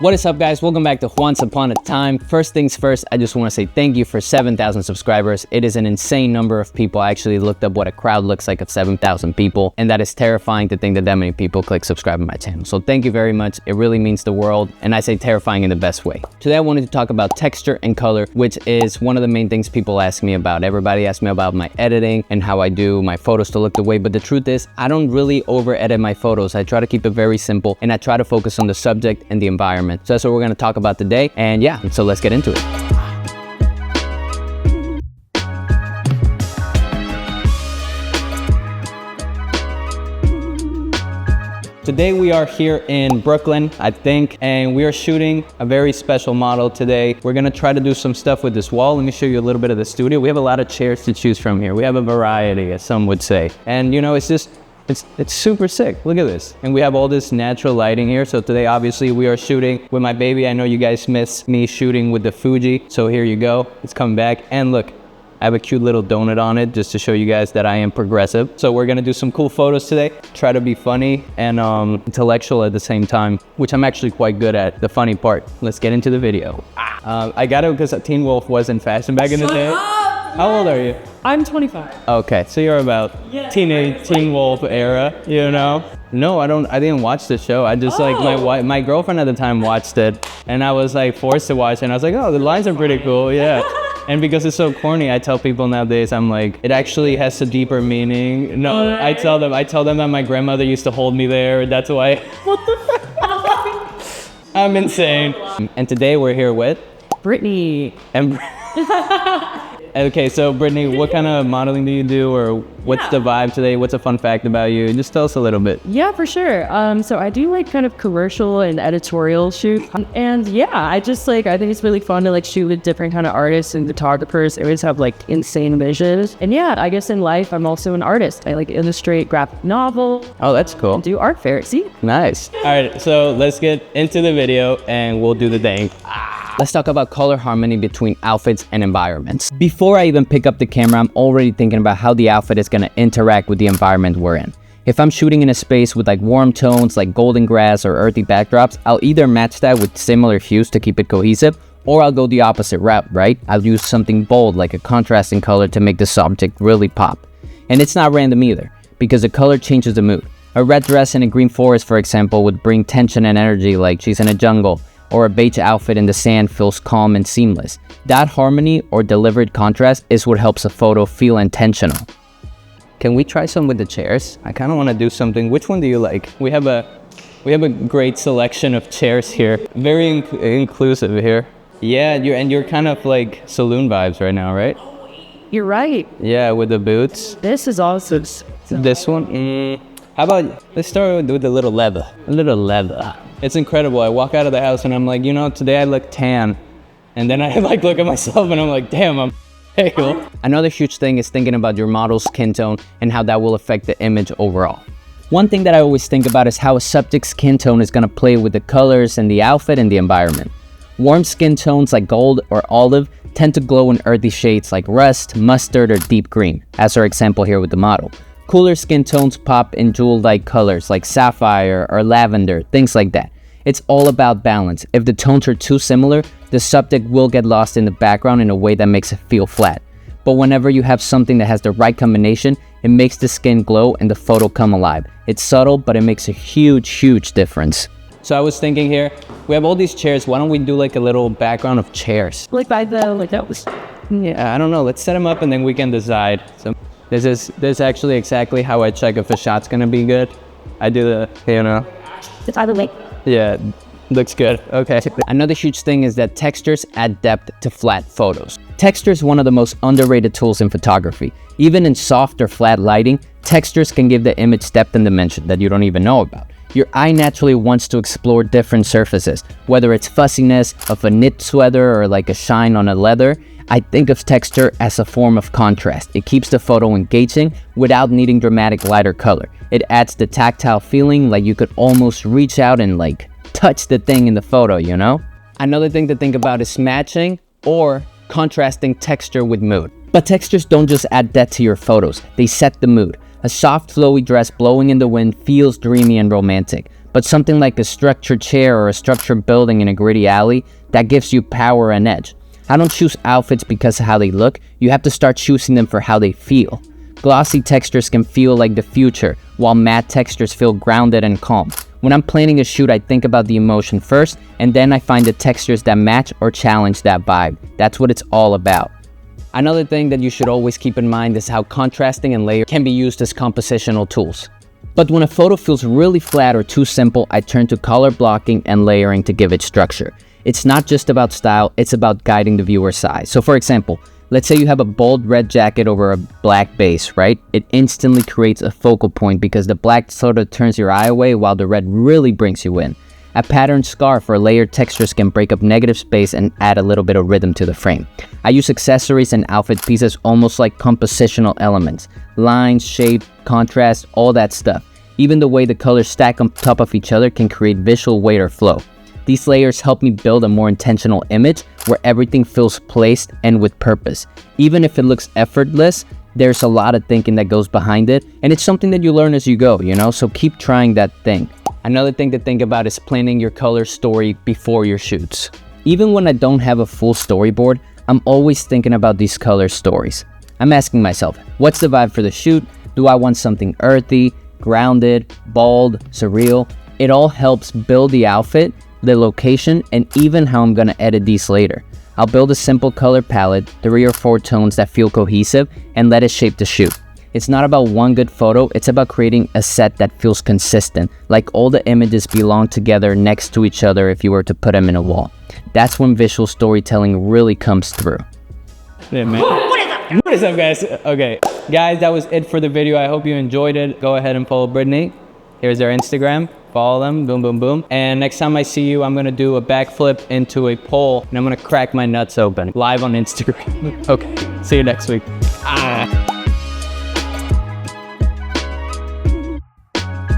What is up, guys? Welcome back to Once Upon a Time. First things first, I just want to say thank you for 7,000 subscribers. It is an insane number of people. I actually looked up what a crowd looks like of 7,000 people, and that is terrifying to think that many people click subscribe on my channel. So thank you very much. It really means the world, and I say terrifying in the best way. Today I wanted to talk about texture and color, which is one of the main things people ask me about. Everybody asks me about my editing and how I do my photos to look the way, but the truth is I don't really over edit my photos. I try to keep it very simple, and I try to focus on the subject and the environment. So that's what we're going to talk about today, and yeah, so let's get into it. Today we are here in Brooklyn, I think, and we are shooting a very special model today. We're gonna try to do some stuff with this wall. Let me show you a little bit of the studio. We have a lot of chairs to choose from here. We have a variety, as some would say. And you know, it's super sick. Look at this. And we have all this natural lighting here. So today, obviously, we are shooting with my baby. I know you guys miss me shooting with the Fuji. So here you go. It's coming back. And look, I have a cute little donut on it just to show you guys that I am progressive. So we're gonna do some cool photos today. Try to be funny and intellectual at the same time, which I'm actually quite good at, the funny part. Let's get into the video. I got it because Teen Wolf was in fashion back in the day. How old are you? I'm 25. Okay, so you're about Teen Wolf era, you know? No, I didn't watch the show. I just like my girlfriend at the time watched it, and I was like forced to watch it, and I was like, oh, the lines are pretty cool, yeah. And because it's so corny, I tell people nowadays, I'm like, it actually has a deeper meaning. No, I tell them that my grandmother used to hold me there. That's why. What the fuck? I'm insane. And today we're here with Britney. And okay, so Britney, what kind of modeling do you do, or what's the vibe today? What's a fun fact about you? Just tell us a little bit. Yeah, for sure. So I do like kind of commercial and editorial shoot, and yeah, I think it's really fun to like shoot with different kind of artists and photographers. They always have like insane visions, and yeah, I guess in life I'm also an artist. I like illustrate graphic novel. Oh, that's cool. And do art fairs. See? Nice. All right, so let's get into the video and we'll do the thing. Let's talk about color harmony between outfits and environments. Before I even pick up the camera, I'm already thinking about how the outfit is gonna interact with the environment we're in. If I'm shooting in a space with like warm tones like golden grass or earthy backdrops, I'll either match that with similar hues to keep it cohesive, or I'll go the opposite route, right? I'll use something bold like a contrasting color to make the subject really pop. And it's not random either, because the color changes the mood. A red dress in a green forest, for example, would bring tension and energy like she's in a jungle, or a beige outfit in the sand feels calm and seamless. That harmony or deliberate contrast is what helps a photo feel intentional. Can we try some with the chairs? I kind of want to do something. Which one do you like? We have a great selection of chairs here. Very inclusive here. Yeah, you're kind of like saloon vibes right now, right? You're right. Yeah, with the boots. This is awesome. This one? How about, let's start with a little leather. A little leather. It's incredible. I walk out of the house and I'm like, you know, today I look tan. And then I like look at myself and I'm like, damn, I'm pale. Another huge thing is thinking about your model's skin tone and how that will affect the image overall. One thing that I always think about is how a subject's skin tone is gonna play with the colors and the outfit and the environment. Warm skin tones like gold or olive tend to glow in earthy shades like rust, mustard, or deep green, as our example here with the model. Cooler skin tones pop in jewel-like colors like sapphire or lavender, things like that. It's all about balance. If the tones are too similar, the subject will get lost in the background in a way that makes it feel flat. But whenever you have something that has the right combination, it makes the skin glow and the photo come alive. It's subtle, but it makes a huge difference. So I was thinking here, we have all these chairs. Why don't we do like a little background of chairs? Like by the, like that was... Yeah, I don't know. Let's set them up and then we can decide. So this is actually exactly how I check if a shot's gonna be good. I do the, you know. It's either way. Yeah, looks good. Okay. Another huge thing is that textures add depth to flat photos. Texture is one of the most underrated tools in photography. Even in soft or flat lighting, textures can give the image depth and dimension that you don't even know about. Your eye naturally wants to explore different surfaces, whether it's fussiness of a knit sweater or like a shine on a leather. I think of texture as a form of contrast. It keeps the photo engaging without needing dramatic light or color. It adds the tactile feeling, like you could almost reach out and like touch the thing in the photo, you know? Another thing to think about is matching or contrasting texture with mood. But textures don't just add depth to your photos, they set the mood. A soft flowy dress blowing in the wind feels dreamy and romantic, but but something like a structured chair or a structured building in a gritty alley, that gives you power and edge. I don't choose outfits because of how they look. You have to start choosing them for how they feel. Glossy textures can feel like the future, while matte textures feel grounded and calm. When I'm planning a shoot, I think about the emotion first, and then I find the textures that match or challenge that vibe. That's what it's all about. Another thing that you should always keep in mind is how contrasting and layer can be used as compositional tools. But when a photo feels really flat or too simple, I turn to color blocking and layering to give it structure. It's not just about style, it's about guiding the viewer's eye. So for example, let's say you have a bold red jacket over a black base, right? It instantly creates a focal point because the black sort of turns your eye away while the red really brings you in. A patterned scarf or layered textures can break up negative space and add a little bit of rhythm to the frame. I use accessories and outfit pieces almost like compositional elements. Lines, shape, contrast, all that stuff. Even the way the colors stack on top of each other can create visual weight or flow. These layers help me build a more intentional image where everything feels placed and with purpose. Even if it looks effortless, there's a lot of thinking that goes behind it, and it's something that you learn as you go, so keep trying that thing. Another thing to think about is planning your color story before your shoots. Even when I don't have a full storyboard, I'm always thinking about these color stories. I'm asking myself, what's the vibe for the shoot? Do I want something earthy, grounded, bold, surreal? It all helps build the outfit, the location, and even how I'm gonna edit these later. I'll build a simple color palette, 3 or 4 tones that feel cohesive, and let it shape the shoot. It's not about one good photo, it's about creating a set that feels consistent, like all the images belong together next to each other if you were to put them in a wall. That's when visual storytelling really comes through. Yeah, man. What is up, guys? Okay, guys, that was it for the video. I hope you enjoyed it. Go ahead and follow Britney. Here's their Instagram. Follow them, boom, boom, boom. And next time I see you, I'm gonna do a backflip into a pole and I'm gonna crack my nuts open live on Instagram. Okay, see you next week.